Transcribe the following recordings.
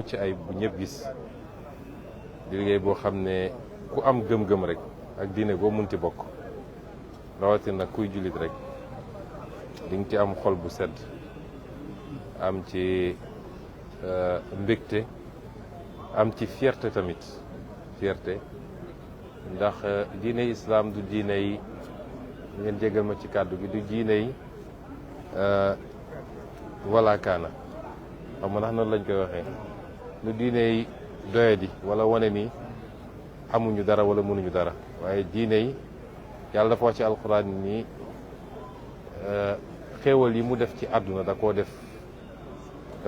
mucc ayib bu ñëpp gis di liggéey boo xam ne ku am gëm-gëm rek ak diine boo munti bokk rawatina kuy jullit rek di nga ci am xol bu sedd am ci mbégte am ci fierté tamit fierté ndax diine islam du diine yi ngeen jégal ma ci kàddu gi du diine yi wala kaana xam nga ndax noonu lañ koy waxee du diine yi doyadi wala wane ni amuñu dara wala mënuñu dara waaye diine yi yàlla dafa wax ci alxuraan ni xéewal yi mu def ci àdduna daf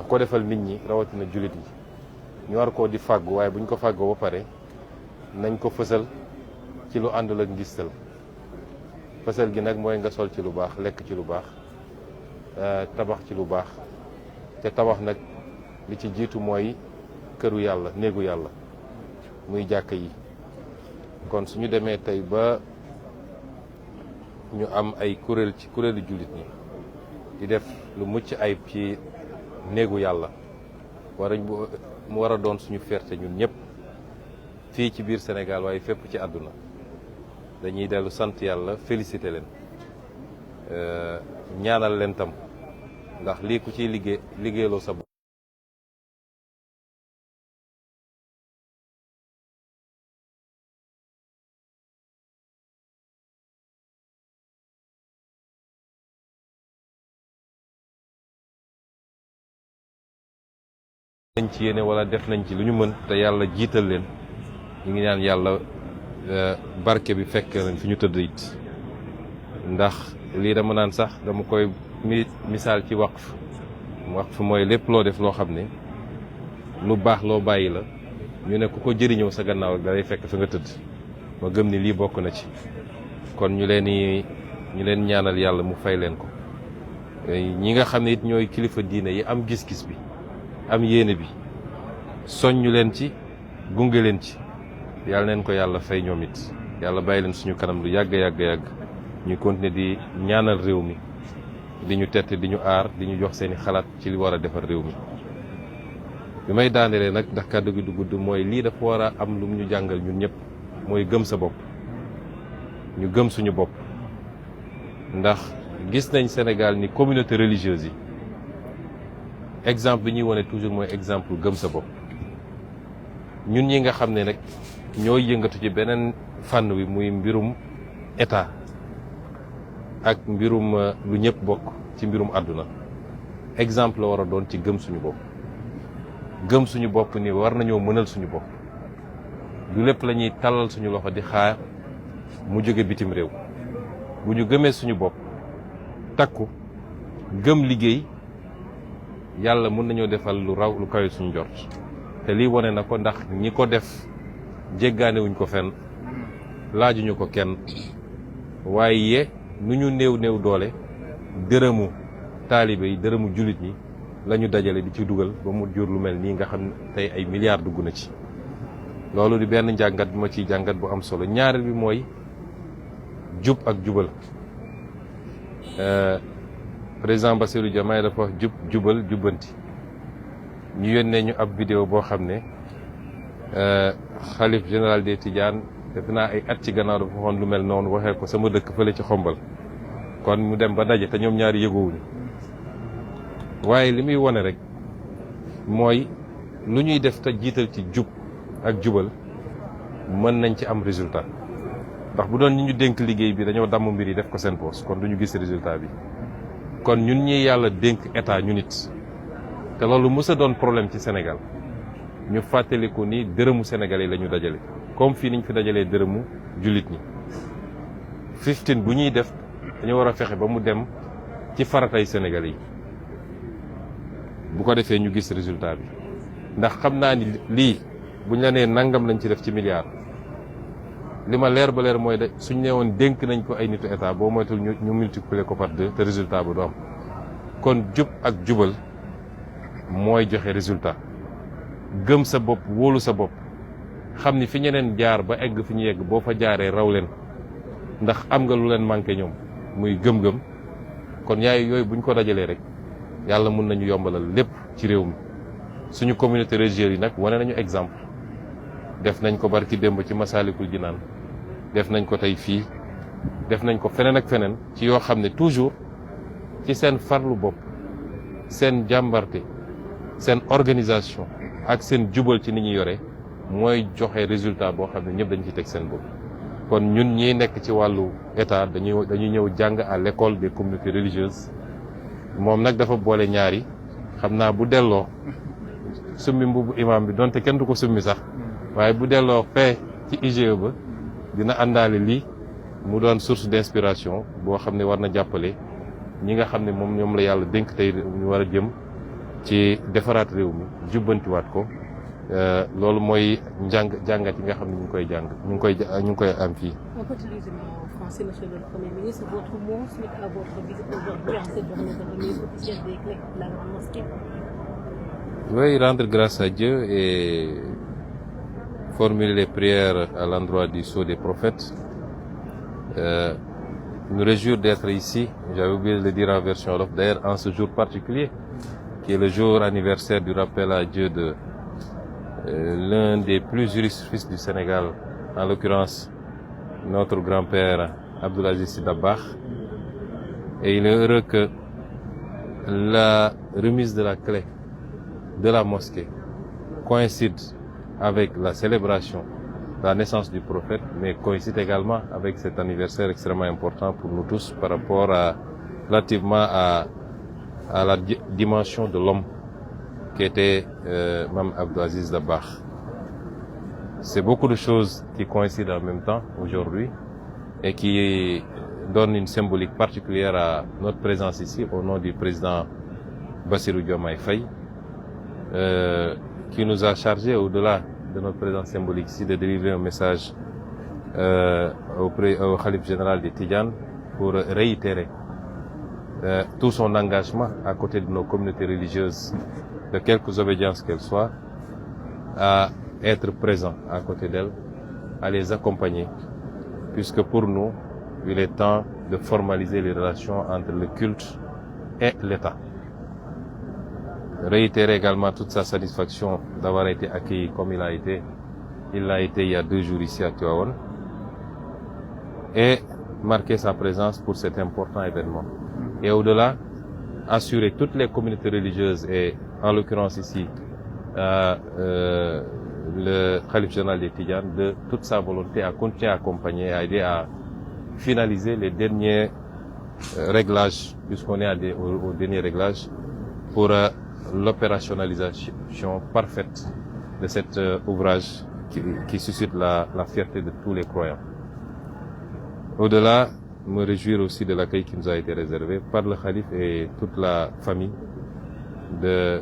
ko defal nit ñi rawatina jullit yi ñu war koo di fàggu waaye buñ ko fàggoo ba pare nañ ko fësal ci lu àndul ak ngistal fësal gi nag mooy nga sol ci lu baax lekk ci lu baax tabax ci lu baax te tabax nag li ci jiitu mooy këru yàlla néegu yàlla muy jàkk yi kon suñu demee tey ba ñu am ay kuréel ci kuréelu jullit ñi di def lu mucc ayib ci néegu yàlla mu war a doon suñu fierté ñun ñëpp fii ci biir Sénégal waaye fépp ci àdduna dañuy dellu sant yàlla félicité leen ñaanal leen tam ndax lii ku ciy liggéeyloo sa bopp nañ ci yéene wala def nañ ci lu ñu mën te yàlla jiital leen ñu ngi ñaan yàlla barke bi fekk leen fi ñu tëdd it ndax lii dama naan sax dama koy misaal ci waqf mooy lépp loo def loo xam ne lu baax loo bàyyi la ñu ne ku ko jëriñoo sa gannaaw ak dalay fekk fa nga tëdd ma gëm ni lii bokk na ci kon ñu leen ñaanal yàlla mu fay leen ko ñi nga xam ne it ñooy kilifa diine yi am gis-gis bi am yéene bi soññu leen ci gunge leen ci yàlla neen ko yàlla fay ñoom it yàlla bàyyi leen suñu kanam lu yàgg ñu continuer di ñaanal réew mi di ñu tette di ñu aar di ñu jox seeni xalaat ci li war a defar réew mi bi may daanelee nag ndax kàddu gi du gudd mooy lii dafa war a am lu mu ñu jàngal ñun ñëpp mooy gëm sa bopp ñu gëm suñu bopp ndax gis nañ Sénégal ni communauté religieuse yi exemple bi ñuy wone toujours mooy exemple gëm sa bopp ñun ñi nga xam ne nag ñooy yëngatu ci beneen fànn wi muy mbirum état ak mbirum lu ñëpp bokk ci mbirum àdduna exemple la war a doon ci gëm suñu bopp gëm suñu bopp ni war nañoo mënal suñu bopp du lépp la ñuy tàllal suñu loxo di xaar mu jóge bitim réew bu ñu gëmee suñu bopp takku gëm liggéey yàlla mën nañoo defal lu raw lu kawe suñu jort te lii wane na ko ndax ñi ko def jéggaanewuñ ko fenn laajuñu ko kenn waaye nu ñu néew doole dërëmu taalibe yi dërëmu jullit ñi la ñu dajale di ci dugal ba mu jur lu mel nii nga xam ne tey ay milliards dugg na ci loolu di benn njàngat bi ma ciy jàngat bu am solo ñaareel bi mooy jub ak jubal président Bassirou Diomaye dafa wax jubal jubbanti ñu yónnee ñu ab vidéo boo xam ne xalif général des Tidianes def naa ay at ci gannaaw dafa waxoon lu mel noonu waxee ko sama dëkk fële ci xombal kon mu dem ba daje te ñoom ñaari yëgoowuñu waaye li muy wone rek mooy lu ñuy def te jiital ci jub ak jubal mën nañ ci am résultat ndax bu doon ñi ñu dénk liggéey bi dañoo damm mbir yi def ko seen poos kon duñu gis résultat bi kon ñun ñi yàlla dénk état ñu nit te loolu mës a doon problème ci Sénégal ñu fàttaliku ni dërëmu Sénégalais la ñu dajale comme fii niñ fi dajalee dërëmu jullit ñi 15 bu ñuy def dañu war a fexe ba mu dem ci faratay Sénégalais yi bu ko defee ñu gis résultat bi ndax xam naa ni lii buñ la nee nangam lañ ci def ci milliard li ma leer ba leer mooy de suñ nee woon dénk nañ ko ay nitu état boo moytul ñu multiplier ko par 2 te résultat ba du am kon jub ak jubal mooy joxe résultat gëm sa bopp wóolu sa bopp xam ni fi ñeneen jaar ba egg fi ñu yegg boo fa jaaree raw leen ndax am nga lu leen manqué ñoom muy gëm-gëm kon yaay yooyu buñ ko dajalee rek yàlla mun nañu yombalal lépp ci réew mi suñu communauté religieuse yi nag wane nañu exemple def nañ ko barki démb ci Massalikul Jinaan def nañ ko tey fii def nañ ko feneen ak feneen ci yoo xam ne toujours ci seen farlu bopp seen jàmbarte seen organisation ak seen jubal ci ni ñu yore mooy joxe résultat boo xam ne ñëpp dañ ci teg seen bopp. kon ñun ñi nekk ci wàllu état dañuy ñëw jàng à l'école des communautés religieuses moom nag dafa boole ñaari xam naa bu delloo summi mbubu imam bi donte kenn du ko summi sax waaye bu delloo fee ci IGE ba dina àndaale lii mu doon source d'inspiration boo xam ne war na jàppale ñi nga xam ne moom ñoom la yàlla dénk tey ñu war a jëm ci defaraat réew mi jubbantiwaat ko loolu mooy jàngat yi nga xam ne ñu ngi koy jàng ñu ngi koy am fii. On peut utiliser en français, monsieur le Premier ministre, votre mot suite à votre visite aujourd'hui en cette journée de remise officielle des clés de la grande mosquée. Oui, rendre grâce à Dieu et formuler les prières à l'endroit du sceau des prophètes. Nous réjouir d'être ici, j'avais oublié de le dire en version wolof, d'ailleurs en ce jour particulier, qui est le jour anniversaire du rappel à Dieu de l'un des plus illustres fils du Sénégal, en l'occurrence notre grand-père Abdoul Aziz Sy Dabakh. Et il est heureux que la remise de la clé de la mosquée coïncide avec la célébration de la naissance du prophète, mais coïncide également avec cet anniversaire extrêmement important pour nous tous par rapport relativement à la dimension de l'homme qui était Mame Abdou Aziz Dabakh. C'est beaucoup de choses qui coïncident en même temps aujourd'hui et qui donnent une symbolique particulière à notre présence ici au nom du président Bassirou Diomaye Faye, qui nous a chargé au-delà de notre présence symbolique ici de délivrer un message au khalife général des Tidjanes pour réitérer tout son engagement à côté de nos communautés religieuses, de quelque obédience qu'elles soient, à être présent à côté d'elles, à les accompagner, puisque pour nous, il est temps de formaliser les relations entre le culte et l'État. Réitérer également toute sa satisfaction d'avoir été accueilli comme il l'a été il y a 2 jours ici à Tivaouane, et marquer sa présence pour cet important événement. Et au-delà, assurer toutes les communautés religieuses et en l'occurrence ici le khalife général des Tidjanes de toute sa volonté à continuer à accompagner, à aider à finaliser les derniers réglages, puisqu'on est au dernier réglage, pour l'opérationnalisation parfaite de cet ouvrage qui suscite la fierté de tous les croyants. Au-delà, me réjouir aussi de l'accueil qui nous a été réservé par le khalife et toute la famille de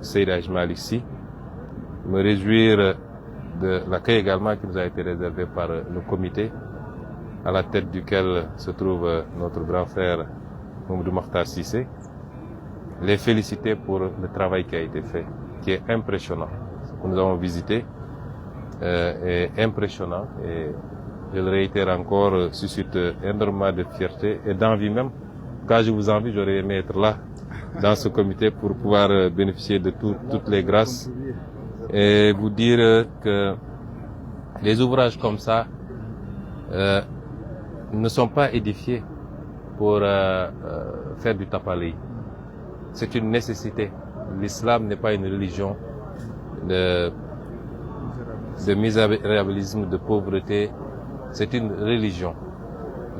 Seydi Hadji Malick Sy. Me réjouir de l'accueil également qui nous a été réservé par le comité, à la tête duquel se trouve notre grand frère Mamadou Makhtar Cissé. Les féliciter pour le travail qui a été fait, qui est impressionnant. Ce que nous avons visité est impressionnant et je le réitère encore, suscite énormément de fierté et d'envie même. Quand je vous envie, j'aurais aimé être là, dans ce comité, pour pouvoir bénéficier de toutes les grâces et vous dire que les ouvrages comme ça ne sont pas édifiés pour faire du tapalé. C'est une nécessité. L'islam n'est pas une religion de misérabilisme, de pauvreté. C'est une religion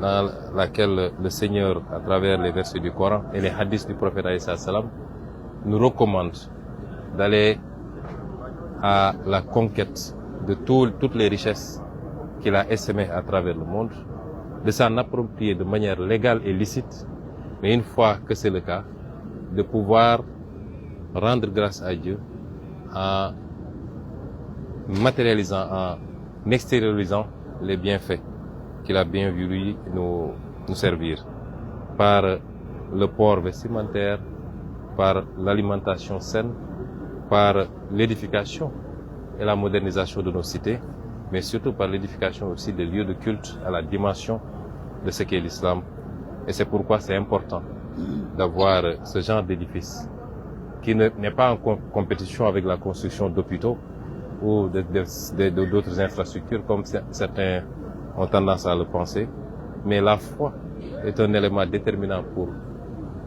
dans laquelle le Seigneur, à travers les versets du Coran et les hadiths du prophète alayhi salam, nous recommande d'aller à la conquête de toutes les richesses qu'il a essaimées à travers le monde, de s'en approprier de manière légale et licite, mais une fois que c'est le cas, de pouvoir rendre grâce à Dieu en matérialisant, en extériorisant les bienfaits qu'il a bien voulu nous servir, par le port vestimentaire, par l'alimentation saine, par l'édification et la modernisation de nos cités, mais surtout par l'édification aussi des lieux de culte à la dimension de ce qu'est l'islam. Et c'est pourquoi c'est important d'avoir ce genre d'édifice qui n'est pas en compétition avec la construction d'hôpitaux ou d'autres infrastructures comme certains ont tendance à le penser. Mais la foi est un élément déterminant pour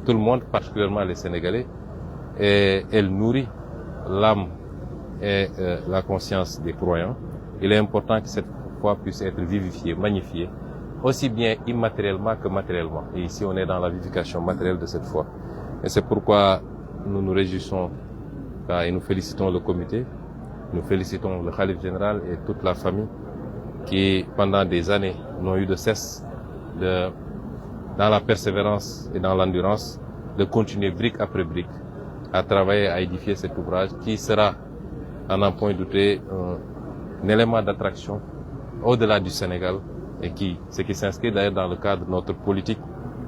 tout le monde, particulièrement les Sénégalais, et elle nourrit l'âme et la conscience des croyants. Il est important que cette foi puisse être vivifiée, magnifiée, aussi bien immatériellement que matériellement. Et ici, on est dans la vivification matérielle de cette foi. Et c'est pourquoi nous nous réjouissons et nous félicitons le comité, nous félicitons le khalife général et toute la famille qui, pendant des années, n'ont eu de cesse dans la persévérance et dans l'endurance, de continuer brique après brique à travailler, à édifier cet ouvrage qui sera, à n'en point douter, un élément d'attraction au-delà du Sénégal et ce qui s'inscrit d'ailleurs dans le cadre de notre politique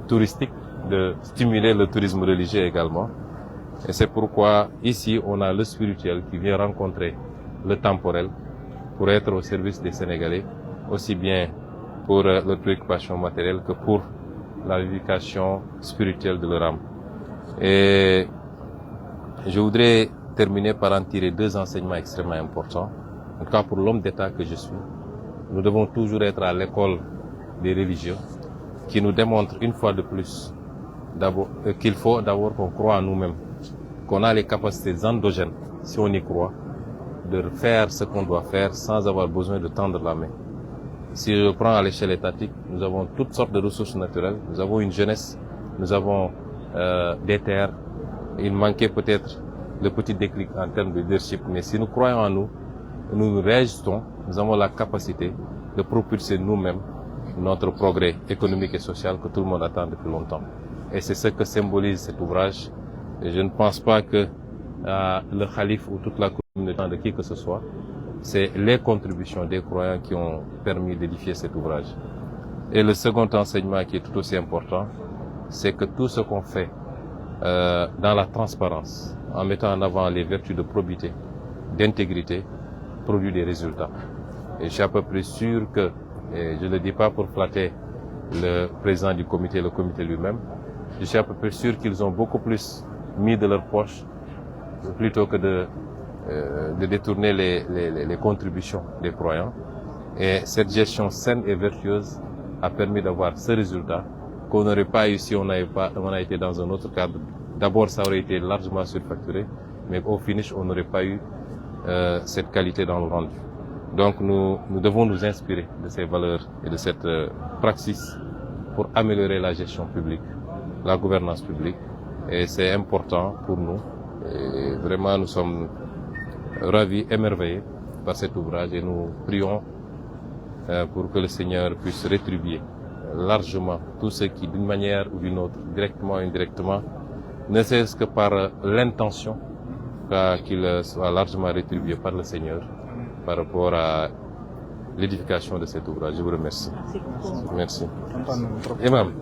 touristique de stimuler le tourisme religieux également. Et c'est pourquoi ici on a le spirituel qui vient rencontrer le temporel pour être au service des Sénégalais, aussi bien pour leur préoccupation matérielle que pour la vivification spirituelle de leur âme. Et je voudrais terminer par en tirer deux enseignements extrêmement importants. En tout cas pour l'homme d'État que je suis, nous devons toujours être à l'école des religieux qui nous démontre une fois de plus qu'il faut d'abord qu'on croit en nous-mêmes, qu'on a les capacités endogènes, si on y croit, de faire ce qu'on doit faire sans avoir besoin de tendre la main. Si je prends à l'échelle étatique, nous avons toutes sortes de ressources naturelles, nous avons une jeunesse, nous avons des terres. Il manquait peut-être le petit déclic en termes de leadership, mais si nous croyons en nous, nous réagissons, nous avons la capacité de propulser nous-mêmes notre progrès économique et social que tout le monde attend depuis longtemps. Et c'est ce que symbolise cet ouvrage. Et je ne pense pas que le khalife ou toute la communauté de qui que ce soit, c'est les contributions des croyants qui ont permis d'édifier cet ouvrage. Et le second enseignement qui est tout aussi important, c'est que tout ce qu'on fait dans la transparence, en mettant en avant les vertus de probité, d'intégrité, produit des résultats. Et je suis à peu près sûr que, et je ne le dis pas pour flatter le président du comité, le comité lui-même, je suis à peu près sûr qu'ils ont beaucoup plus mis de leur poche plutôt que de détourner les contributions des croyants. Et cette gestion saine et vertueuse a permis d'avoir ce résultat qu'on n'aurait pas eu si on a été dans un autre cadre. D'abord, ça aurait été largement surfacturé, mais au finish, on n'aurait pas eu cette qualité dans le rendu. Donc, nous devons nous inspirer de ces valeurs et de cette praxis pour améliorer la gestion publique, la gouvernance publique. Et c'est important pour nous. Et vraiment, nous sommes ravis, émerveillés par cet ouvrage et nous prions pour que le Seigneur puisse rétribuer largement tous ceux qui, d'une manière ou d'une autre, directement ou indirectement, ne serait-ce que par l'intention, qu'il soit largement rétribué par le Seigneur par rapport à l'édification de cet ouvrage. Je vous remercie. Merci. Imam.